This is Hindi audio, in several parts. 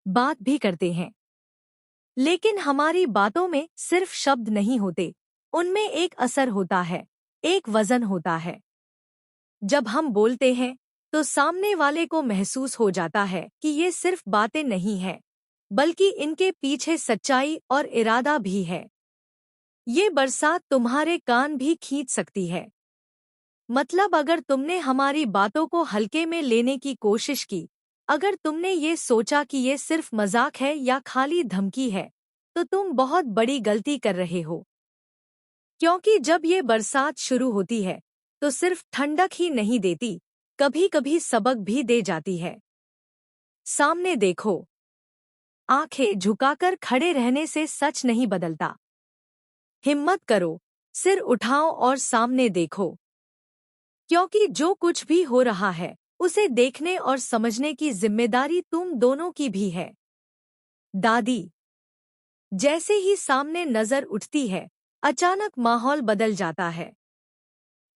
बात भी करते हैं। लेकिन हमारी बातों में सिर्फ शब्द नहीं होते, उनमें एक असर होता है, एक वजन होता है। जब हम बोलते हैं तो सामने वाले को महसूस हो जाता है कि ये सिर्फ बातें नहीं हैं, बल्कि इनके पीछे सच्चाई और इरादा भी है। ये बरसात तुम्हारे कान भी खींच सकती है। मतलब अगर तुमने हमारी बातों को हल्के में लेने की कोशिश की, अगर तुमने ये सोचा कि ये सिर्फ मजाक है या खाली धमकी है, तो तुम बहुत बड़ी गलती कर रहे हो। क्योंकि जब ये बरसात शुरू होती है तो सिर्फ ठंडक ही नहीं देती, कभी कभी सबक भी दे जाती है। सामने देखो। आंखें झुकाकर खड़े रहने से सच नहीं बदलता। हिम्मत करो, सिर उठाओ और सामने देखो। क्योंकि जो कुछ भी हो रहा है उसे देखने और समझने की जिम्मेदारी तुम दोनों की भी है। दादी। जैसे ही सामने नजर उठती है, अचानक माहौल बदल जाता है।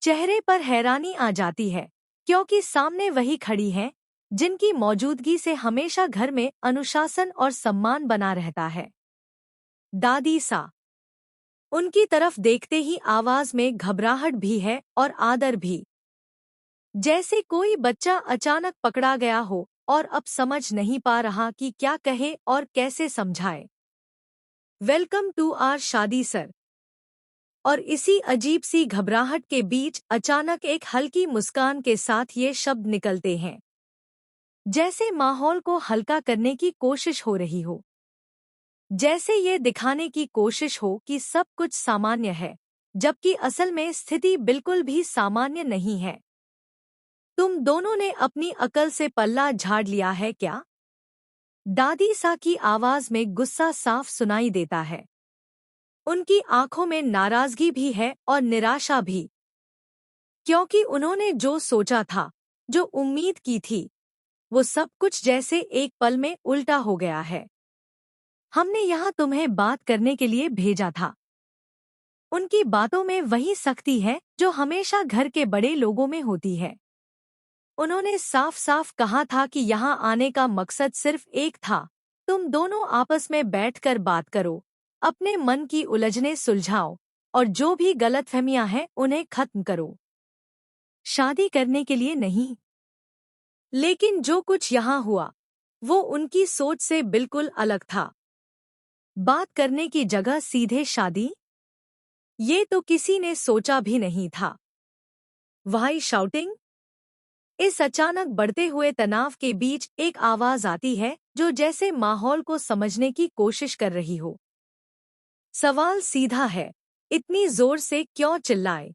चेहरे पर हैरानी आ जाती है, क्योंकि सामने वही खड़ी हैं जिनकी मौजूदगी से हमेशा घर में अनुशासन और सम्मान बना रहता है। दादी सा। उनकी तरफ देखते ही आवाज में घबराहट भी है और आदर भी। जैसे कोई बच्चा अचानक पकड़ा गया हो और अब समझ नहीं पा रहा कि क्या कहे और कैसे समझाए। वेलकम टू आवर शादी सर। और इसी अजीब सी घबराहट के बीच अचानक एक हल्की मुस्कान के साथ ये शब्द निकलते हैं, जैसे माहौल को हल्का करने की कोशिश हो रही हो। जैसे ये दिखाने की कोशिश हो कि सब कुछ सामान्य है, जबकि असल में स्थिति बिल्कुल भी सामान्य नहीं है। तुम दोनों ने अपनी अकल से पल्ला झाड़ लिया है क्या? दादी सा की आवाज में गुस्सा साफ सुनाई देता है। उनकी आंखों में नाराजगी भी है और निराशा भी, क्योंकि उन्होंने जो सोचा था, जो उम्मीद की थी, वो सब कुछ जैसे एक पल में उल्टा हो गया है। हमने यहाँ तुम्हें बात करने के लिए भेजा था। उनकी बातों में वही सख्ती है जो हमेशा घर के बड़े लोगों में होती है। उन्होंने साफ साफ कहा था कि यहाँ आने का मकसद सिर्फ एक था, तुम दोनों आपस में बैठकर बात करो, अपने मन की उलझनें सुलझाओ और जो भी गलतफहमियां हैं उन्हें खत्म करो। शादी करने के लिए नहीं। लेकिन जो कुछ यहाँ हुआ, वो उनकी सोच से बिल्कुल अलग था। बात करने की जगह सीधे शादी? ये तो किसी ने सोचा भी नहीं था। Why shouting? इस अचानक बढ़ते हुए तनाव के बीच एक आवाज आती है जो जैसे माहौल को समझने की कोशिश कर रही हो। सवाल सीधा है, इतनी जोर से क्यों चिल्लाए?